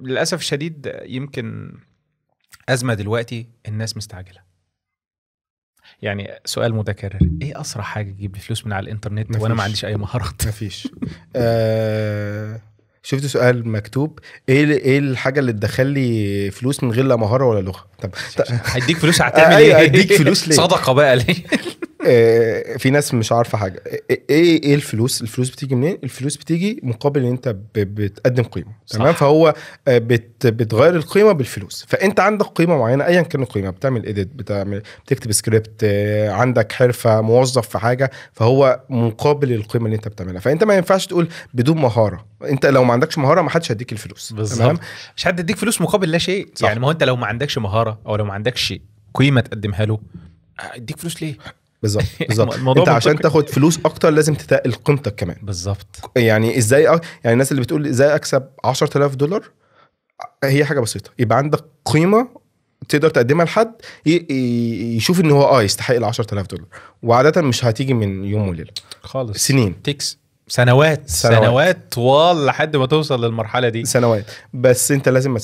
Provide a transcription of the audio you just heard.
للاسف الشديد يمكن ازمه دلوقتي الناس مستعجله. يعني سؤال متكرر، ايه اسرع حاجه تجيب لي فلوس من على الانترنت مفيش. وانا ما عنديش اي مهارات؟ مفيش. شفت سؤال مكتوب ايه الحاجه اللي تدخل لي فلوس من غير لا مهاره ولا لغه؟ طب هيديك فلوس هتعمل أيوة، ايه؟ هيديك فلوس ليه؟ صدقه بقى ليه؟ في ناس مش عارفه حاجه. ايه الفلوس بتيجي منين؟ الفلوس بتيجي مقابل ان انت بتقدم قيمه. صح. تمام. فهو بتغير القيمه بالفلوس. فانت عندك قيمه معينه ايا كان القيمه، بتعمل ايديت، بتكتب سكريبت، عندك حرفه، موظف في حاجه، فهو مقابل القيمه اللي انت بتعملها. فانت ما ينفعش تقول بدون مهاره. انت لو ما عندكش مهاره ما حدش هيديك الفلوس. بالظبط. مش حد يديك فلوس مقابل لا شيء. صح. يعني ما هو انت لو ما عندكش مهاره او لو ما عندكش قيمه تقدمها له، اديك فلوس ليه؟ بالظبط. الموضوع انت عشان منطقي. تاخد فلوس اكتر لازم تتقل قيمتك كمان. بالظبط. يعني ازاي يعني الناس اللي بتقول ازاي اكسب $10,000، هي حاجه بسيطه. يبقى عندك قيمه تقدر تقدمها لحد يشوف ان هو يستحق $10,000. وعاده مش هتيجي من يوم وليله، خالص. سنين، تكس سنوات طوال لحد ما توصل للمرحله دي. سنوات. بس انت لازم